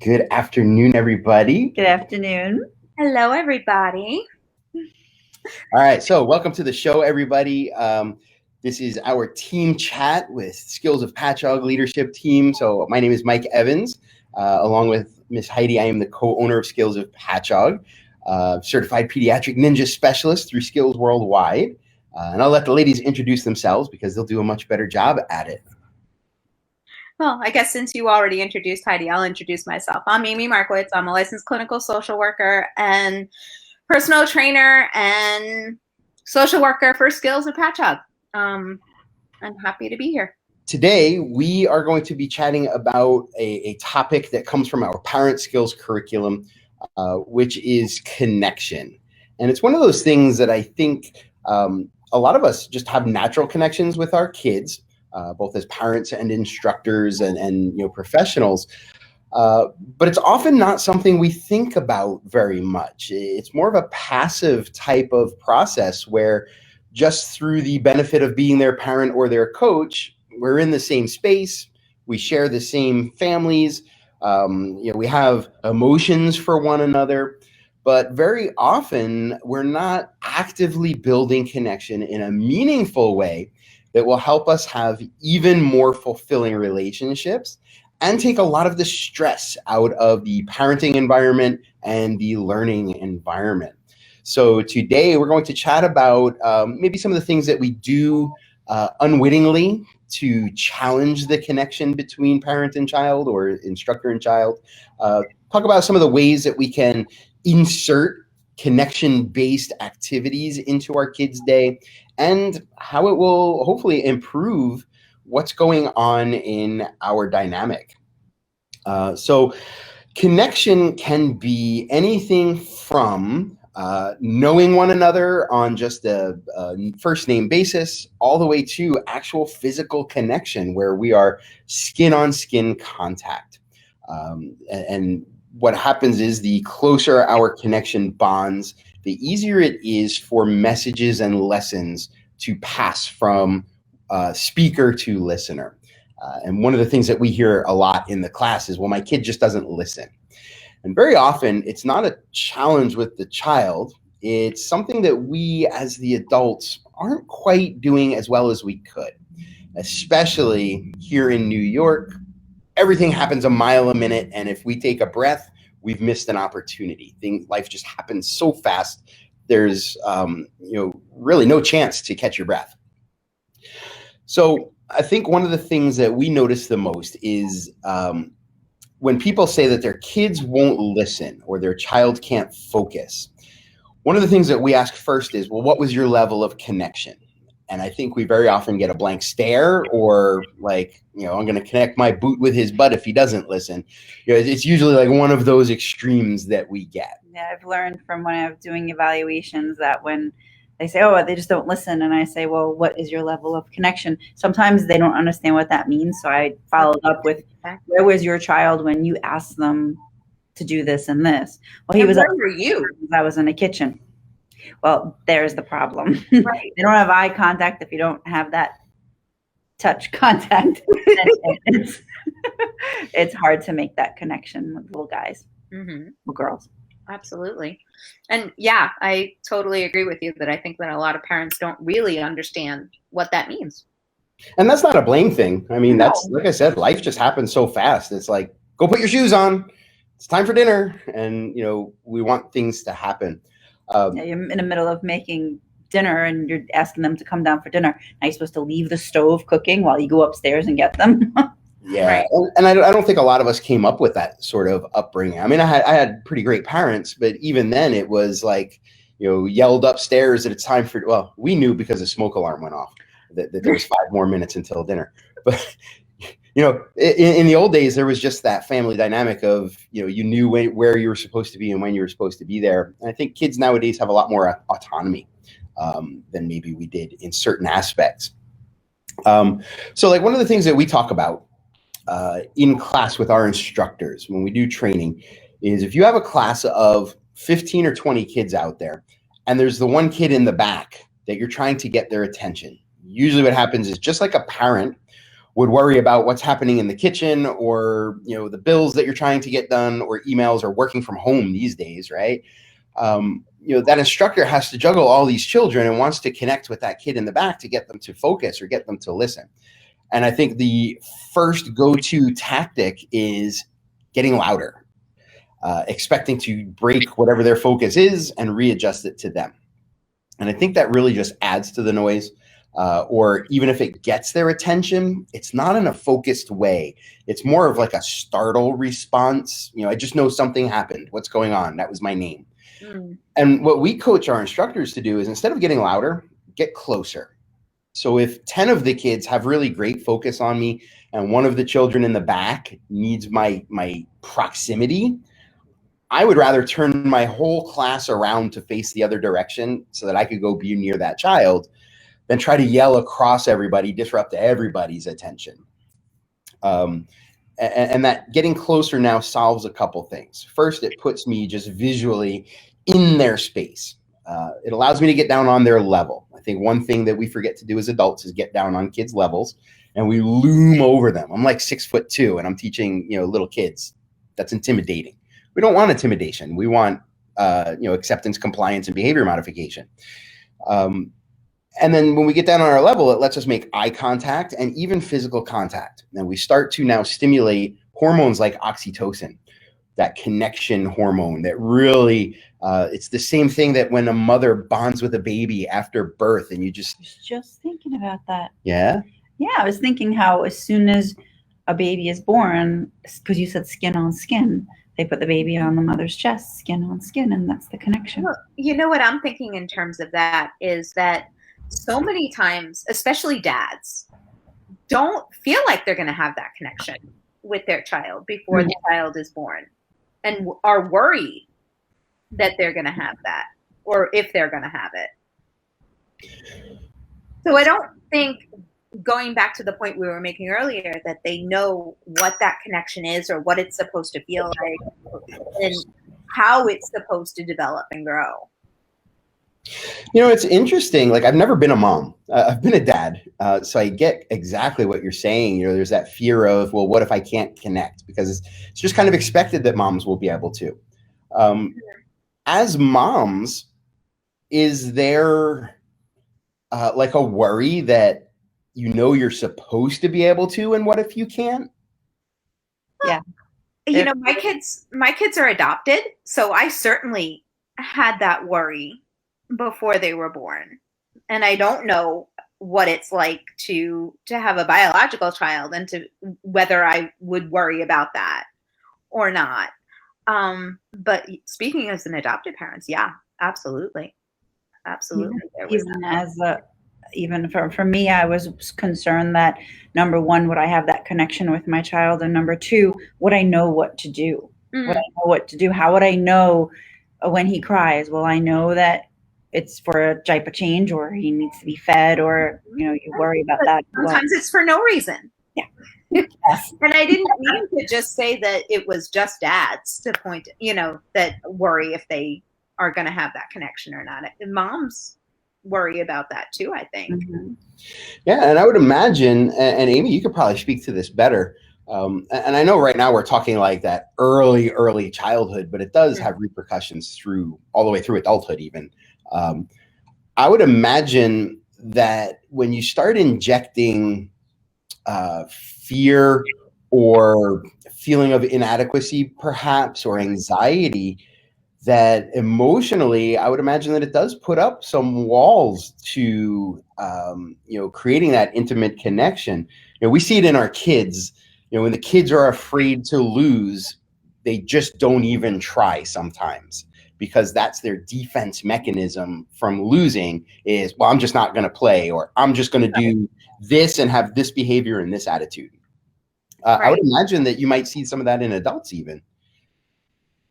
Good afternoon, everybody. Good afternoon. Hello, everybody. All right, so welcome to the show, everybody. This is our team chat with Skills of Patchogue leadership team. So my name is Mike Evans, along with Miss Heidi. I am the co-owner of Skills of Patchogue, certified pediatric ninja specialist through Skills Worldwide. And I'll let the ladies introduce themselves because they'll do a much better job at it. Well, I guess since you already introduced Heidi, I'll introduce myself. I'm Amie Markowitz. I'm a licensed clinical social worker and personal trainer and social worker for Skills of Patchogue. I'm happy to be here. Today, we are going to be chatting about a topic that comes from our parent skills curriculum, which is connection. And it's one of those things that I think a lot of us just have natural connections with our kids, both as parents and instructors and professionals. But it's often not something we think about very much. It's more of a passive type of process where just through the benefit of being their parent or their coach, we're in the same space, we share the same families, we have emotions for one another, but very often we're not actively building connection in a meaningful way that will help us have even more fulfilling relationships and take a lot of the stress out of the parenting environment and the learning environment. So today we're going to chat about maybe some of the things that we do unwittingly to challenge the connection between parent and child or instructor and child. Talk about some of the ways that we can insert connection-based activities into our kids' day and how it will hopefully improve what's going on in our dynamic. So connection can be anything from knowing one another on just a first name basis, all the way to actual physical connection where we are skin on skin contact. And what happens is the closer our connection bonds, the easier it is for messages and lessons to pass from speaker to listener. And one of the things that we hear a lot in the class is, well, my kid just doesn't listen. And very often it's not a challenge with the child. It's something that we as the adults aren't quite doing as well as we could, especially here in New York. Everything happens a mile a minute. And if we take a breath, we've missed an opportunity. Life just happens so fast. There's really no chance to catch your breath. So I think one of the things that we notice the most is when people say that their kids won't listen or their child can't focus. One of the things that we ask first is, well, what was your level of connection? And I think we very often get a blank stare or like, I'm going to connect my boot with his butt if he doesn't listen. It's usually like one of those extremes that we get. Yeah, I've learned from when I'm doing evaluations that when they say, oh, they just don't listen. And I say, well, what is your level of connection? Sometimes they don't understand what that means. So I followed up with, where was your child when you asked them to do this and this? Well, he was where were you? I was in the kitchen. Well, there's the problem. Right. They don't have eye contact. If you don't have that touch contact, it's hard to make that connection with little guys, Mm-hmm. or girls. Absolutely. And yeah, I totally agree with you that I think that a lot of parents don't really understand what that means. And that's not a blame thing. I mean, that's, like I said, life just happens so fast. It's like, go put your shoes on. It's time for dinner. And, we want things to happen. You're in the middle of making dinner and you're asking them to come down for dinner. Now you're supposed to leave the stove cooking while you go upstairs and get them. Yeah. Right. And I don't think a lot of us came up with that sort of upbringing. I mean, I had pretty great parents, but even then it was like, yelled upstairs that it's time for, well, we knew because the smoke alarm went off that there was 5 more minutes until dinner. But, in the old days, there was just that family dynamic of, you knew where you were supposed to be and when you were supposed to be there. And I think kids nowadays have a lot more autonomy than maybe we did in certain aspects. So like one of the things that we talk about in class with our instructors when we do training is if you have a class of 15 or 20 kids out there and there's the one kid in the back that you're trying to get their attention, usually what happens is, just like a parent would worry about what's happening in the kitchen, or the bills that you're trying to get done, or emails, or working from home these days, right? That instructor has to juggle all these children and wants to connect with that kid in the back to get them to focus or get them to listen. And I think the first go-to tactic is getting louder, expecting to break whatever their focus is and readjust it to them. And I think that really just adds to the noise. Or even if it gets their attention, it's not in a focused way. It's more of like a startle response. I just know something happened. What's going on? That was my name. And what we coach our instructors to do is, instead of getting louder, get closer. So if 10 of the kids have really great focus on me and one of the children in the back needs my proximity, I would rather turn my whole class around to face the other direction so that I could go be near that child than try to yell across everybody, disrupt everybody's attention. And that getting closer now solves a couple things. First, it puts me just visually in their space. It allows me to get down on their level. I think one thing that we forget to do as adults is get down on kids' levels, and we loom over them. I'm like 6'2", and I'm teaching little kids. That's intimidating. We don't want intimidation. We want acceptance, compliance, and behavior modification. And then when we get down on our level, it lets us make eye contact and even physical contact. And we start to now stimulate hormones like oxytocin, that connection hormone that really, it's the same thing that when a mother bonds with a baby after birth, and you just... I was just thinking about that. Yeah? Yeah, I was thinking how as soon as a baby is born, because you said skin on skin, they put the baby on the mother's chest, skin on skin, and that's the connection. Well, what I'm thinking in terms of that is that so many times, especially dads, don't feel like they're going to have that connection with their child before the child is born, and are worried that they're going to have that, or if they're going to have it. So I don't think, going back to the point we were making earlier, that they know what that connection is or what it's supposed to feel like and how it's supposed to develop and grow. It's interesting. Like, I've never been a mom. I've been a dad. So I get exactly what you're saying. There's that fear of, well, what if I can't connect? Because it's just kind of expected that moms will be able to. As moms, is there like a worry that you're supposed to be able to, and what if you can't? Yeah. My kids are adopted, so I certainly had that worry before they were born, and I don't know what it's like to have a biological child, and to whether I would worry about that or not. But speaking as an adopted parent, yeah, absolutely. Even for me, I was concerned that, number one, would I have that connection with my child, and number two, would I know what to do? Would I know what to do? How would I know when he cries? Will I know that it's for a diaper change, or he needs to be fed, or you worry about that. Sometimes it's for no reason. Yeah. Yes. And I didn't mean to just say that it was just dads to point, that worry if they are going to have that connection or not. Moms worry about that too, I think. Mm-hmm. Yeah, and I would imagine, and Amie, you could probably speak to this better. And I know right now we're talking like that early childhood, but it does have repercussions all the way through adulthood even. I would imagine that when you start injecting fear or feeling of inadequacy, perhaps, or anxiety, that emotionally, I would imagine that it does put up some walls to, creating that intimate connection. We see it in our kids. When the kids are afraid to lose, they just don't even try sometimes, because that's their defense mechanism from losing is, well, I'm just not going to play, or I'm just going to do this and have this behavior and this attitude. I would imagine that you might see some of that in adults even.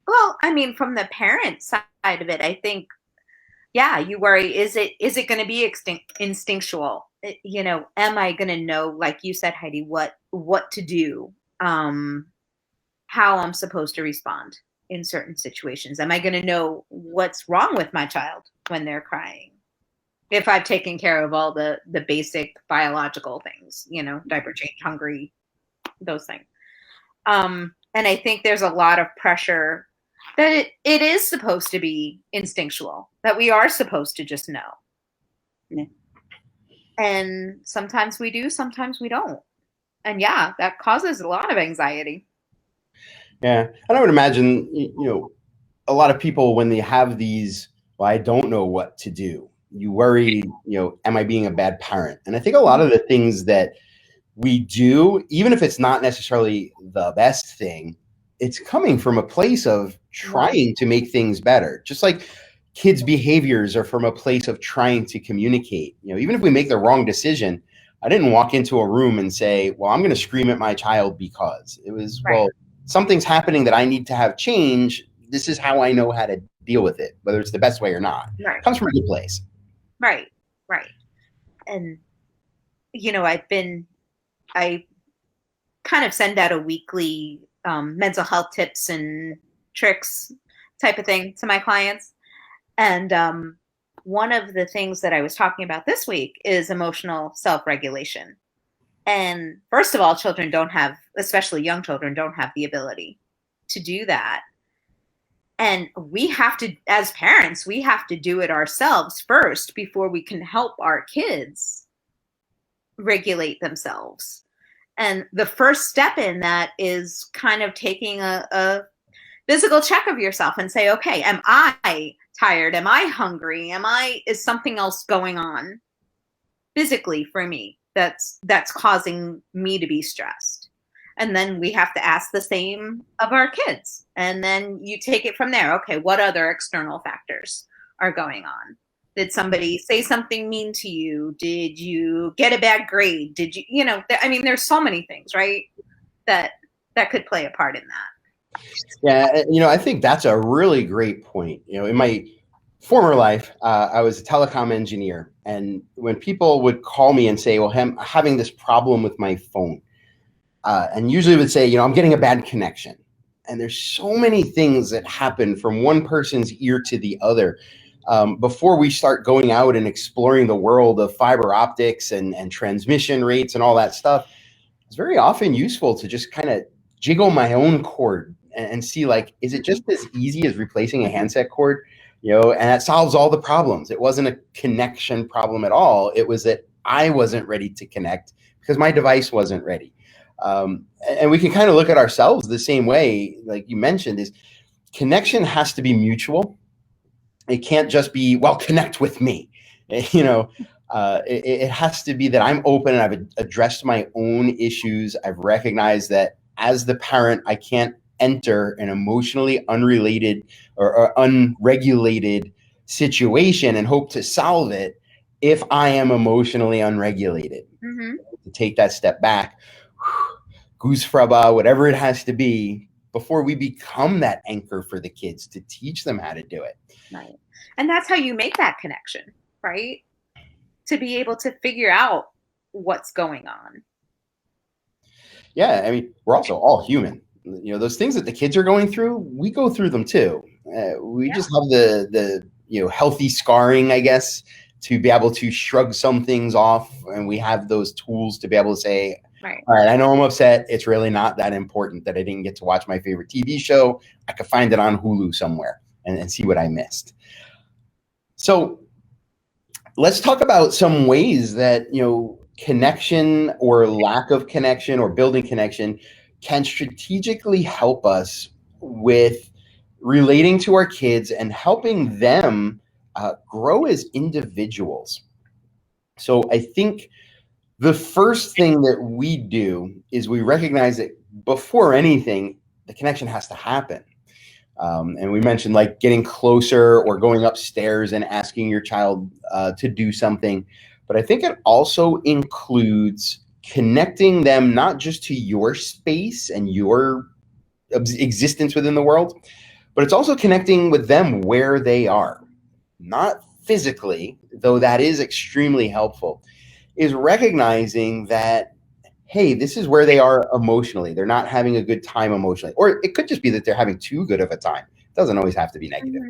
Well, I mean, from the parent side of it, I think, yeah, you worry, is it going to be instinctual? Am I going to know, like you said, Heidi, what to do, how I'm supposed to respond in certain situations? Am I going to know what's wrong with my child when they're crying? if I've taken care of all the basic biological things, you know, diaper change, hungry, those things. And I think there's a lot of pressure that it is supposed to be instinctual, that we are supposed to just know. Yeah. And sometimes we do, sometimes we don't. And yeah, that causes a lot of anxiety. Yeah. And I would imagine, you know, a lot of people, when they have these, well, I don't know what to do, you worry, you know, am I being a bad parent? And I think a lot of the things that we do, even if it's not necessarily the best thing, it's coming from a place of trying to make things better. Just like kids' behaviors are from a place of trying to communicate. You know, even if we make the wrong decision, I didn't walk into a room and say, well, I'm going to scream at my child because it was, well, something's happening that I need to have change. This is how I know how to deal with it, whether it's the best way or not. It comes from a good place. Right. And, you know, I kind of send out a weekly mental health tips and tricks type of thing to my clients. And one of the things that I was talking about this week is emotional self-regulation. And first of all, children don't have, especially young children, don't have the ability to do that. And we have to, as parents, we have to do it ourselves first before we can help our kids regulate themselves. And the first step in that is kind of taking a physical check of yourself and say, okay, am I tired? Am I hungry? Is something else going on physically for me that's causing me to be stressed? And then we have to ask the same of our kids. And then you take it from there. Okay, what other external factors are going on? Did somebody say something mean to you? Did you get a bad grade? Did you, you know, I mean, there's so many things, right? That could play a part in that. Yeah, you know, I think that's a really great point. You know, in my former life, I was a telecom engineer. And when people would call me and say, well, I'm having this problem with my phone, and usually would say, you know, I'm getting a bad connection. And there's so many things that happen from one person's ear to the other before we start going out and exploring the world of fiber optics and transmission rates and all that stuff. It's very often useful to just kind of jiggle my own cord and see, like, is it just as easy as replacing a handset cord? You know, and that solves all the problems. It wasn't a connection problem at all. It was that I wasn't ready to connect because my device wasn't ready. And we can kind of look at ourselves the same way, like you mentioned, is connection has to be mutual. It can't just be, well, connect with me. You know, it has to be that I'm open and I've addressed my own issues. I've recognized that as the parent, I can't enter an emotionally unrelated or unregulated situation and hope to solve it if I am emotionally unregulated. Mm-hmm. To take that step back, goosefraba, whatever it has to be, before we become that anchor for the kids to teach them how to do it. Right. And that's how you make that connection, right? To be able to figure out what's going on. Yeah, I mean, we're also all human. You know, those things that the kids are going through, we go through them too. We just have the you know, healthy scarring, I guess, to be able to shrug some things off, and we have those tools to be able to say, right, all right, I know I'm upset. It's really not that important that I didn't get to watch my favorite TV show. I could find it on Hulu somewhere and see what I missed. So let's talk about some ways that, you know, connection or lack of connection or building connection can strategically help us with relating to our kids and helping them grow as individuals. So I think the first thing that we do is we recognize that before anything, the connection has to happen. And we mentioned like getting closer or going upstairs and asking your child to do something. But I think it also includes connecting them not just to your space and your existence within the world, but it's also connecting with them where they are. Not physically, though that is extremely helpful, is recognizing that, hey, this is where they are emotionally. They're not having a good time emotionally. Or it could just be that they're having too good of a time. It doesn't always have to be negative.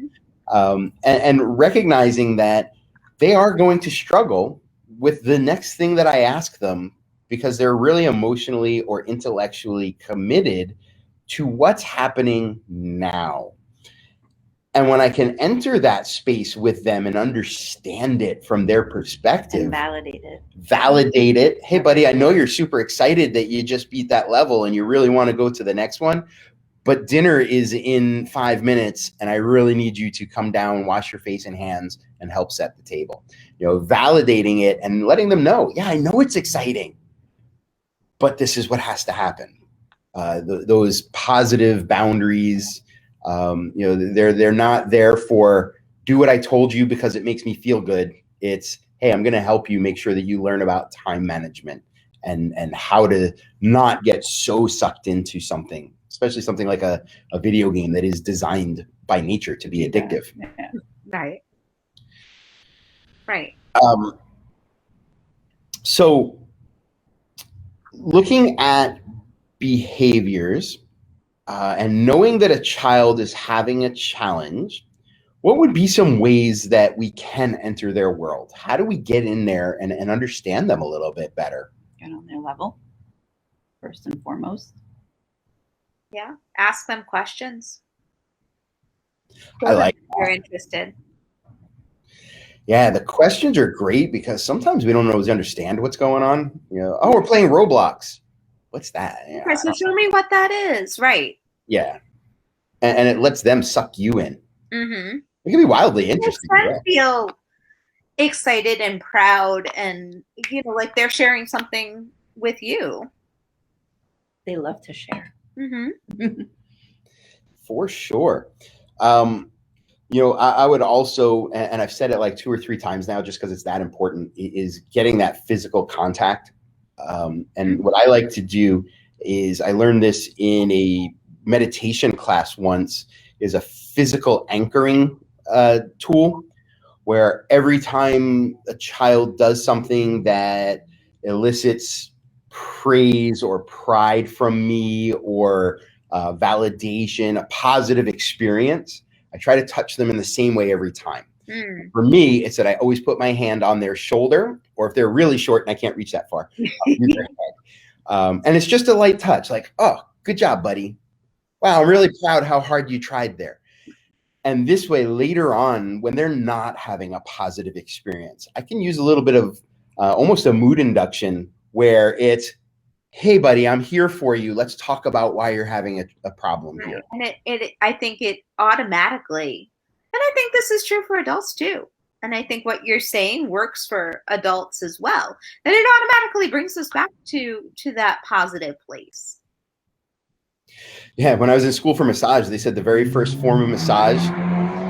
Mm-hmm. And recognizing that they are going to struggle with the next thing that I ask them because they're really emotionally or intellectually committed to what's happening now. And when I can enter that space with them and understand it from their perspective, And validate it. Hey, buddy, I know you're super excited that you just beat that level and you really want to go to the next one, but dinner is in 5 minutes and I really need you to come down, wash your face and hands and help set the table. You know, validating it and letting them know, yeah, I know it's exciting, but this is what has to happen. Those positive boundaries, you know, they're not there for do what I told you because it makes me feel good. It's, hey, I'm going to help you make sure that you learn about time management and how to not get so sucked into something, especially something like a video game that is designed by nature to be addictive. Yeah. Right. Right. So looking at behaviors and knowing that a child is having a challenge, what would be some ways that we can enter their world? How do we get in there and understand them a little bit better? Get on their level, first and foremost. Yeah. Ask them questions. I like You're interested. Yeah, the questions are great because sometimes we don't always understand what's going on. You know, oh, we're playing Roblox. What's that? Yeah, Okay, so show me what that is. Right. yeah. And it lets them suck you in. Mm-hmm. It can be wildly interesting. Makes them feel excited and proud and, you know, like they're sharing something with you. They love to share. Mm-hmm. For sure. You know, I would also, and I've said it like 2 or 3 times now, just because it's that important, is getting that physical contact. And what I like to do is, I learned this in a meditation class once, is a physical anchoring tool, where every time a child does something that elicits praise or pride from me or validation, a positive experience, I try to touch them in the same way every time. For me, it's that I always put my hand on their shoulder, or if they're really short and I can't reach that far, I'll use their head. And it's just a light touch, like, oh, good job, buddy. Wow, I'm really proud how hard you tried there. And this way, later on, when they're not having a positive experience, I can use a little bit of almost a mood induction where it's, hey, buddy, I'm here for you. Let's talk about why you're having a problem here. And I think it automatically, and I think this is true for adults too. And I think what you're saying works for adults as well. And it automatically brings us back to that positive place. Yeah, when I was in school for massage, they said the very first form of massage,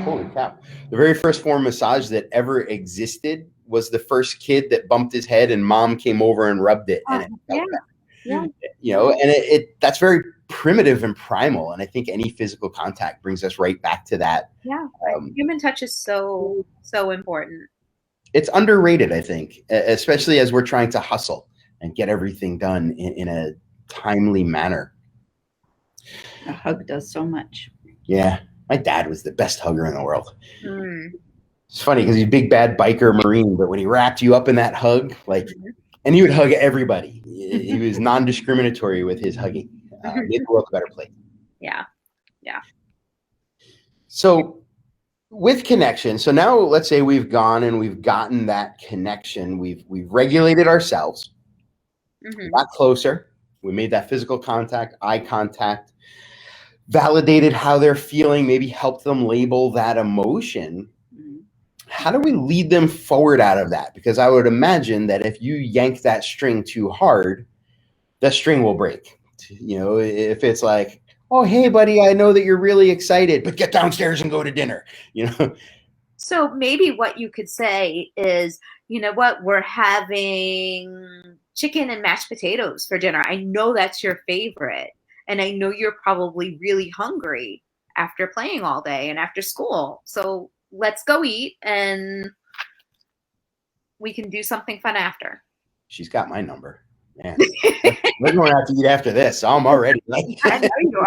holy cow, the very first form of massage that ever existed was the first kid that bumped his head and mom came over and rubbed it. And it felt better. Yeah. You know, and that's very primitive and primal. And I think any physical contact brings us right back to that. Yeah. Human touch is so important. It's underrated, I think, especially as we're trying to hustle and get everything done in a timely manner. A hug does so much. Yeah. My dad was the best hugger in the world. It's funny because he's a big, bad biker Marine, but when he wrapped you up in that hug, like, and he would hug everybody. He was non-discriminatory with his hugging. Made the world a better place. Yeah. Yeah. So with connection, so now let's say we've gone and we've gotten that connection. We've regulated ourselves, got closer. We made that physical contact, eye contact, validated how they're feeling, maybe helped them label that emotion. How do we lead them forward out of that? Because I would imagine that if you yank that string too hard, the string will break. You know, if it's like, oh, hey, buddy, I know that you're really excited, but get downstairs and go to dinner, you know? So maybe what you could say is, you know what, we're having chicken and mashed potatoes for dinner. I know that's your favorite. And I know you're probably really hungry after playing all day and after school. So let's go eat and we can do something fun after. She's got my number. Man, we're going to have to eat after this. So I'm already like, I know you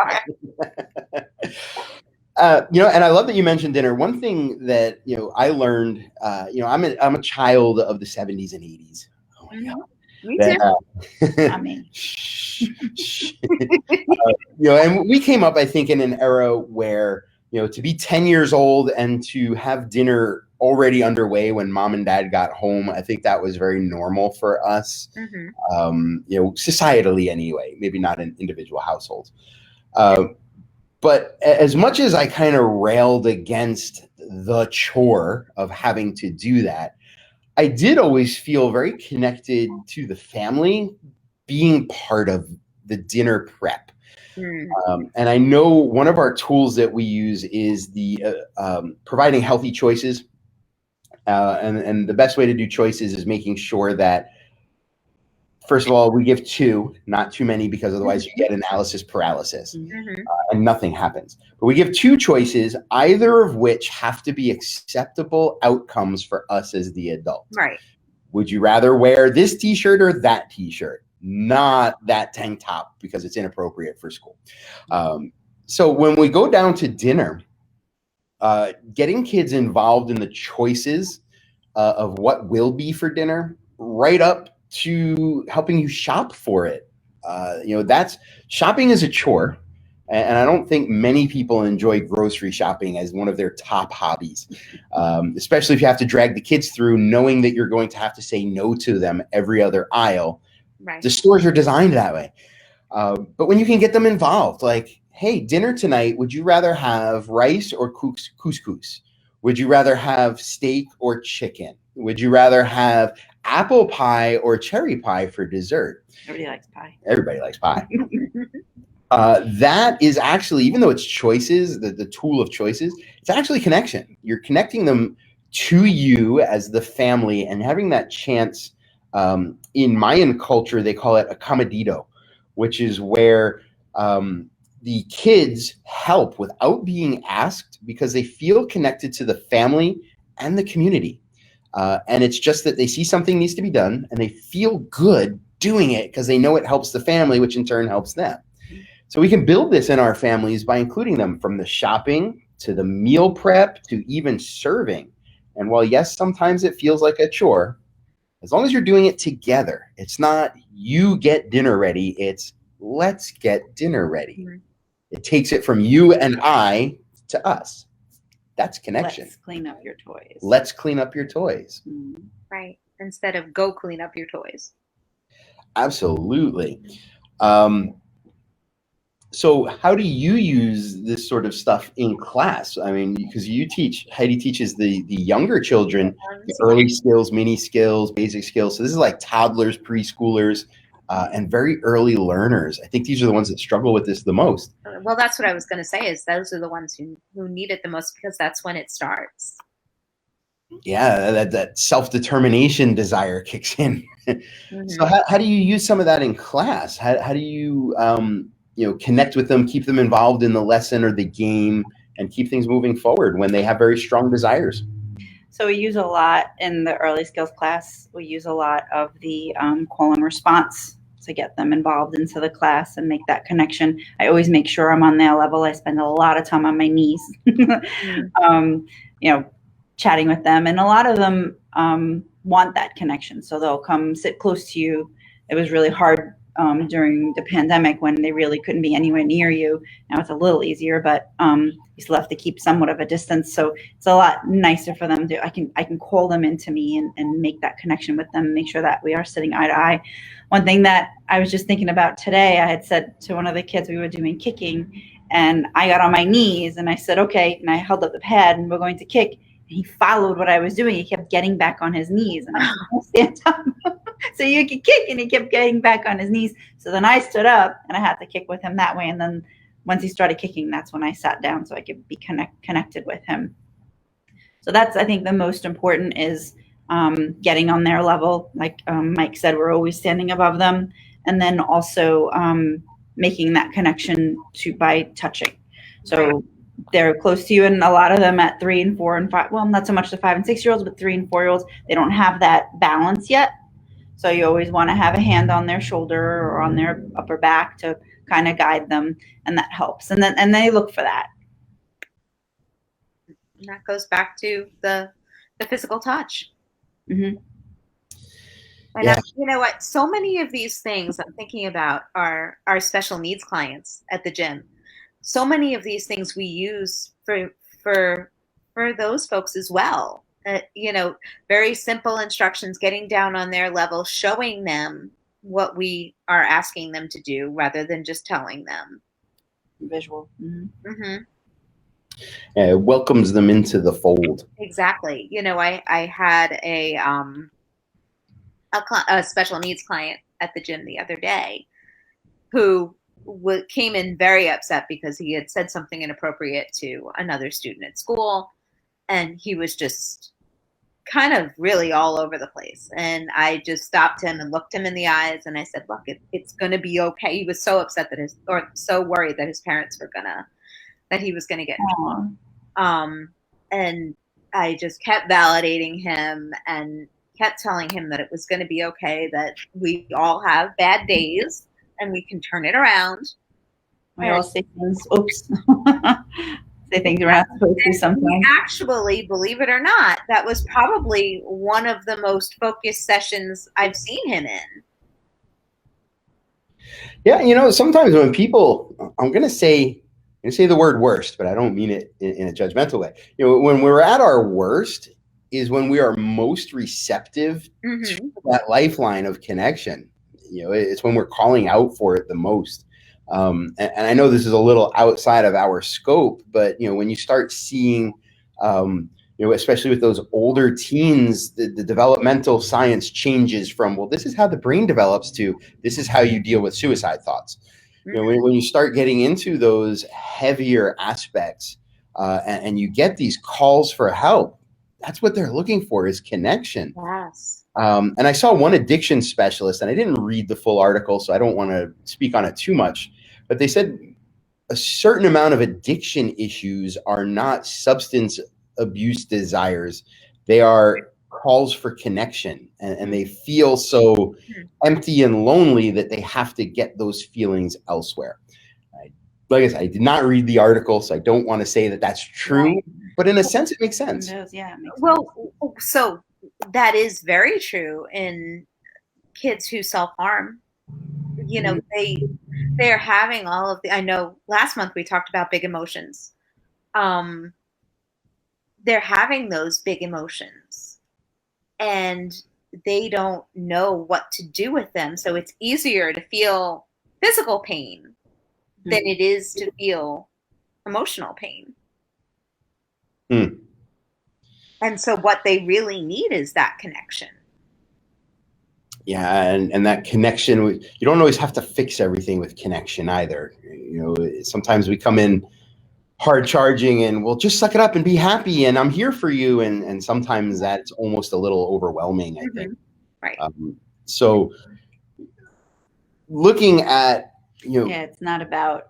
And I love that you mentioned dinner. One thing that, I learned, I'm a child of the 70s and 80s. Oh my God. Me too. I mean, And we came up, I think, in an era where, to be 10 years old and to have dinner already underway when mom and dad got home, I think that was very normal for us, societally anyway, maybe not in individual households. But as much as I kind of railed against the chore of having to do that, I did always feel very connected to the family being part of the dinner prep. And I know one of our tools that we use is the providing healthy choices. And the best way to do choices is making sure that, first of all, we give two, not too many, because otherwise you get analysis paralysis and nothing happens. But we give two choices, either of which have to be acceptable outcomes for us as the adult. Right. Would you rather wear this t-shirt or that t-shirt? Not that tank top because it's inappropriate for school. So when we go down to dinner, getting kids involved in the choices of what will be for dinner, right up to helping you shop for it. That's shopping is a chore. And I don't think many people enjoy grocery shopping as one of their top hobbies, especially if you have to drag the kids through knowing that you're going to have to say no to them every other aisle. Right. The stores are designed that way. But when you can get them involved, like, hey, dinner tonight, would you rather have rice or couscous? Would you rather have steak or chicken? Would you rather have apple pie or cherry pie for dessert? Everybody likes pie. Everybody likes pie. That is actually, even though it's choices, the tool of choices, it's actually connection. You're connecting them to you as the family and having that chance. In Mayan culture, they call it a comedito, which is where the kids help without being asked because they feel connected to the family and the community. And it's just that they see something needs to be done and they feel good doing it because they know it helps the family, which in turn helps them. So we can build this in our families by including them from the shopping to the meal prep to even serving. And while, yes, sometimes it feels like a chore, as long as you're doing it together, it's not you get dinner ready, it's let's get dinner ready. It takes it from you and I to us. That's connection. Let's clean up your toys. Let's clean up your toys. Right. Instead of go clean up your toys. Absolutely. So how do you use this sort of stuff in class? I mean, because Heidi teaches the younger children, the early skills, mini skills, basic skills. So this is like toddlers, preschoolers, and very early learners. I think these are the ones that struggle with this the most. Well, that's what I was going to say is those are the ones who need it the most because that's when it starts. Yeah, that self-determination desire kicks in. So how do you use some of that in class? How do you connect with them, keep them involved in the lesson or the game, and keep things moving forward when they have very strong desires? So we use a lot in the early skills class. We use a lot of the call and response to get them involved into the class and make that connection. I always make sure I'm on their level. I spend a lot of time on my knees, chatting with them. And a lot of them want that connection. So they'll come sit close to you. It was really hard during the pandemic when they really couldn't be anywhere near you. Now it's a little easier, but you still have to keep somewhat of a distance. So it's a lot nicer for them to, I can call them into me and make that connection with them, make sure that we are sitting eye to eye. One thing that I was just thinking about today, I had said to one of the kids, we were doing kicking and I got on my knees and I said, okay, and I held up the pad and we're going to kick. And he followed what I was doing. He kept getting back on his knees and I stand up. So you could kick, and he kept getting back on his knees. So then I stood up and I had to kick with him that way. And then once he started kicking, that's when I sat down so I could be connected with him. So that's, I think, the most important is getting on their level. Like Mike said, we're always standing above them. And then also making that connection by touching. So they're close to you, and a lot of them at 3 and 4 and 5, well, not so much the 5 and 6 year olds, but 3 and 4 year olds, they don't have that balance yet. So you always want to have a hand on their shoulder or on their upper back to kind of guide them, and that helps. And they look for that. And that goes back to the physical touch. Mm-hmm. And Yeah. you know what? So many of these things I'm thinking about are our special needs clients at the gym. So many of these things we use for those folks as well. You know, very simple instructions, getting down on their level, showing them what we are asking them to do rather than just telling them. Visual. Mm-hmm. Mm-hmm. It welcomes them into the fold. Exactly. You know, I had a special needs client at the gym the other day who came in very upset because he had said something inappropriate to another student at school, and he was just kind of really all over the place. And I just stopped him and looked him in the eyes, and I said, look, it's going to be okay. He was so upset that so worried that his parents were that he was going to get in trouble. And I just kept validating him and kept telling him that it was going to be okay, that we all have bad days and we can turn it around. We all say things, oops. Say things we're not supposed to sometimes. Actually, believe it or not, that was probably one of the most focused sessions I've seen him in. Yeah, you know, sometimes when people, I'm going to say the word worst, but I don't mean it in a judgmental way. You know, when we're at our worst is when we are most receptive to that lifeline of connection. You know, it's when we're calling out for it the most. And I know this is a little outside of our scope, but, you know, when you start seeing, you know, especially with those older teens, the developmental science changes from, well, this is how the brain develops to this is how you deal with suicide thoughts. You know, when you start getting into those heavier aspects and you get these calls for help, that's what they're looking for, is connection. Yes. And I saw one addiction specialist, and I didn't read the full article, so I don't want to speak on it too much, but they said a certain amount of addiction issues are not substance abuse desires. They are calls for connection, and they feel so empty and lonely that they have to get those feelings elsewhere. Like I said, I did not read the article, so I don't want to say that that's true, right. But in a sense, it makes sense. It does, yeah. It makes well, sense. So that is very true in kids who self-harm. You know, they're having all of the, I know last month we talked about big emotions. They're having those big emotions and they don't know what to do with them. So it's easier to feel physical pain than it is to feel emotional pain. And so what they really need is that connection. Yeah, and that connection, you don't always have to fix everything with connection either. You know, sometimes we come in hard charging and we'll just suck it up and be happy and I'm here for you. And sometimes that's almost a little overwhelming, I think. Right. So looking at, you know. Yeah, it's not about,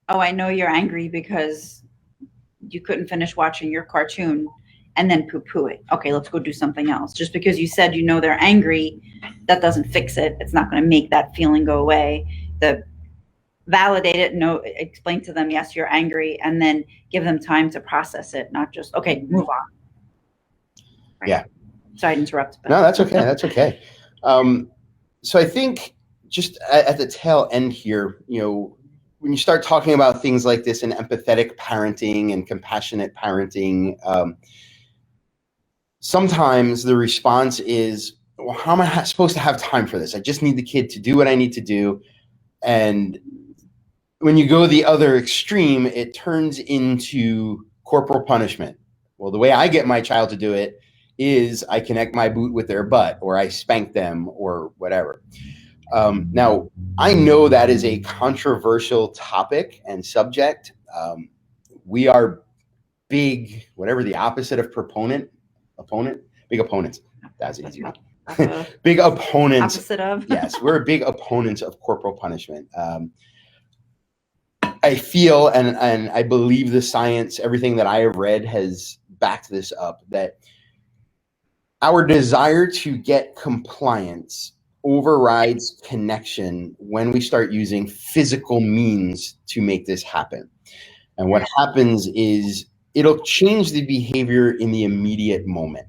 oh, I know you're angry because you couldn't finish watching your cartoon and then poo-poo it. Okay, let's go do something else. Just because you said you know they're angry, that doesn't fix it. It's not going to make that feeling go away. Validate it, explain to them, yes, you're angry, and then give them time to process it, not just, okay, move on. Right. Yeah. Sorry to interrupt. No, that's okay. That's okay. So I think just at the tail end here, you know, when you start talking about things like this and empathetic parenting and compassionate parenting, sometimes the response is, well, how am I supposed to have time for this? I just need the kid to do what I need to do. And when you go the other extreme, it turns into corporal punishment. Well, the way I get my child to do it is I connect my boot with their butt, or I spank them, or whatever. Now, I know that is a controversial topic and subject. We are big, whatever the opposite of big opponents. That's easy. Big opponents. Opposite of. Yes, we're big opponents of corporal punishment. I feel, and I believe the science, everything that I have read has backed this up, that our desire to get compliance overrides connection when we start using physical means to make this happen. And what happens is it'll change the behavior in the immediate moment.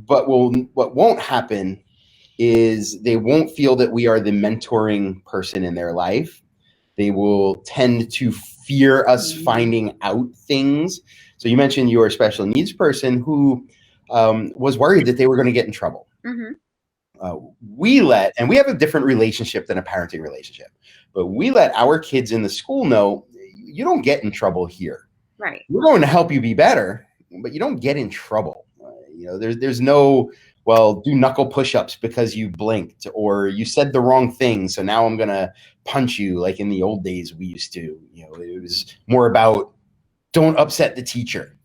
But what won't happen is they won't feel that we are the mentoring person in their life. They will tend to fear us finding out things. So you mentioned you're a special needs person who was worried that they were going to get in trouble. We have a different relationship than a parenting relationship, but we let our kids in the school know you don't get in trouble here. Right. We're going to help you be better, but you don't get in trouble. There's no, well, do knuckle push-ups because you blinked or you said the wrong thing, so now I'm going to punch you like in the old days we used to. It was more about don't upset the teacher.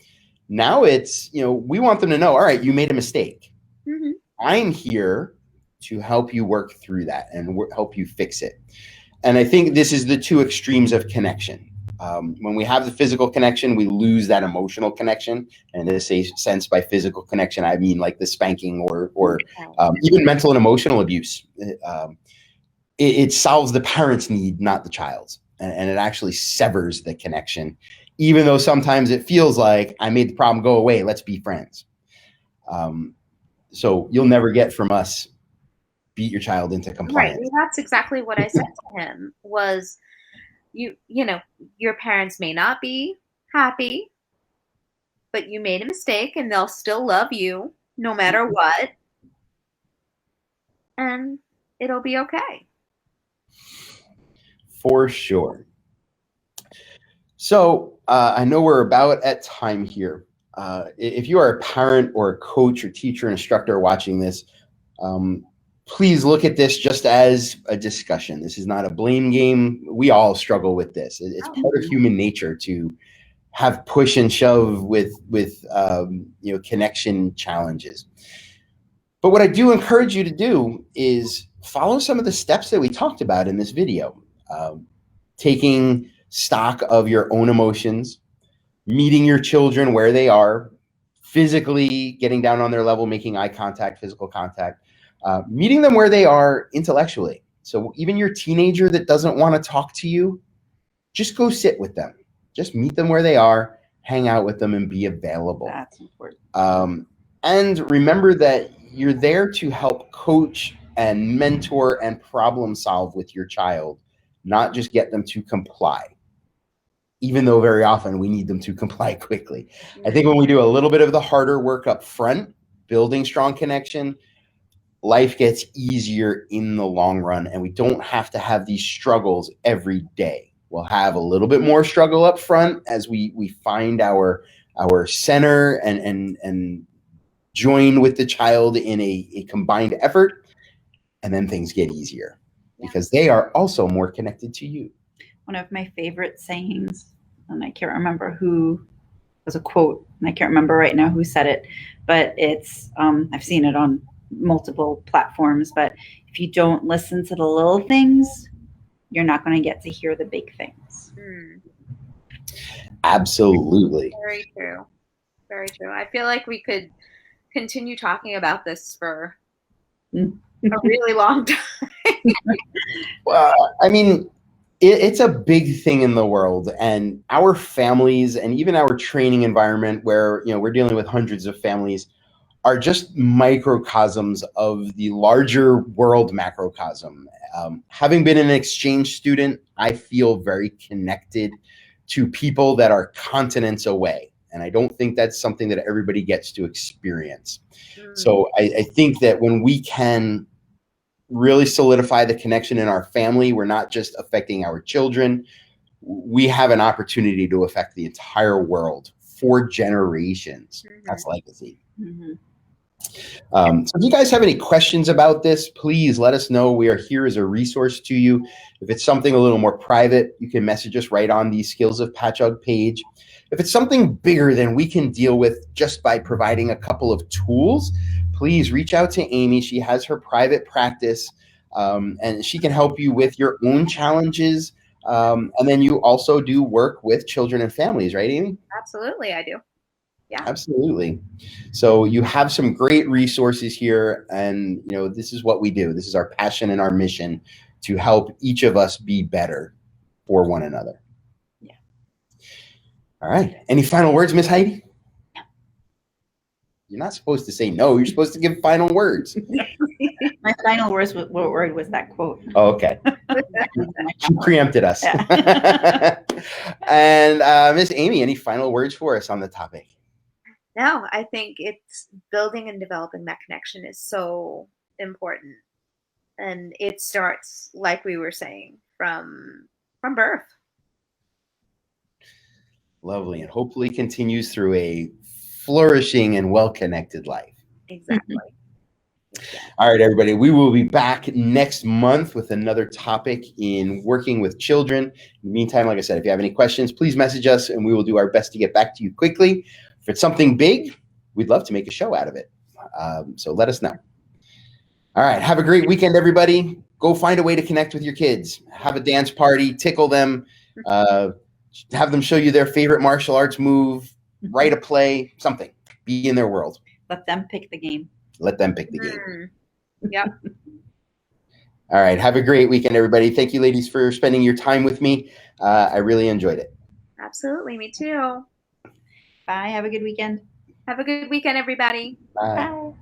Now it's, we want them to know, all right, you made a mistake. I'm here to help you work through that and help you fix it. And I think this is the two extremes of connection. When we have the physical connection, we lose that emotional connection. And in this sense, by physical connection, I mean like the spanking or even mental and emotional abuse. It solves the parent's need, not the child's. And it actually severs the connection, even though sometimes it feels like I made the problem go away. Let's be friends. So you'll never get from us, beat your child into compliance. Right. That's exactly what I said to him was, your parents may not be happy, but you made a mistake and they'll still love you no matter what. And it'll be okay. For sure. So I know we're about at time here. If you are a parent or a coach or teacher or instructor watching this, please look at this just as a discussion. This is not a blame game. We all struggle with this. It's part of human nature to have push and shove with connection challenges. But what I do encourage you to do is follow some of the steps that we talked about in this video. Taking stock of your own emotions, meeting your children where they are, physically getting down on their level, making eye contact, physical contact, meeting them where they are intellectually. So even your teenager that doesn't want to talk to you, just go sit with them. Just meet them where they are, hang out with them, and be available. That's important. And remember that you're there to help coach and mentor and problem solve with your child, not just get them to comply. Even though very often we need them to comply quickly. I think when we do a little bit of the harder work up front, building strong connection, life gets easier in the long run, and we don't have to have these struggles every day. We'll have a little bit more struggle up front as we find our center and join with the child in a combined effort, and then things get easier because they are also more connected to you. One of my favorite sayings, and I can't remember who, was a quote, and I can't remember right now who said it, but it's, I've seen it on multiple platforms, but if you don't listen to the little things, you're not going to get to hear the big things. Absolutely. Very true. Very true. I feel like we could continue talking about this for a really long time. Well, I mean, it's a big thing in the world, and our families and even our training environment where, we're dealing with hundreds of families are just microcosms of the larger world macrocosm. Having been an exchange student, I feel very connected to people that are continents away. And I don't think that's something that everybody gets to experience. So I think that when we can really solidify the connection in our family, we're not just affecting our children. We have an opportunity to affect the entire world for generations. That's legacy. So if you guys have any questions about this, please let us know. We are here as a resource to you. If it's something a little more private, you can message us right on the Skills of Patchogue page. If it's something bigger than we can deal with just by providing a couple of tools, please reach out to Amie. She has her private practice, and she can help you with your own challenges. And then you also do work with children and families, right, Amie? Absolutely, I do. Yeah. Absolutely. So you have some great resources here, and this is what we do. This is our passion and our mission to help each of us be better for one another. Yeah. All right. Any final words, Miss Heidi? You're not supposed to say no. You're supposed to give final words. My final words, what word was that quote? Oh, okay. She preempted us. Yeah. And Miss Amie, any final words for us on the topic? No, I think it's building and developing that connection is so important. And it starts, like we were saying, from birth. Lovely. And hopefully continues through a flourishing and well-connected life. Exactly. All right, everybody. We will be back next month with another topic in working with children. In the meantime, like I said, if you have any questions, please message us and we will do our best to get back to you quickly. If it's something big, we'd love to make a show out of it. So let us know. All right. Have a great weekend, everybody. Go find a way to connect with your kids. Have a dance party, tickle them, have them show you their favorite martial arts move, write a play, something. Be in their world. Let them pick the game. Let them pick the game. Yep. All right. Have a great weekend, everybody. Thank you, ladies, for spending your time with me. I really enjoyed it. Absolutely. Me too. Bye. Have a good weekend. Have a good weekend, everybody. Bye. Bye.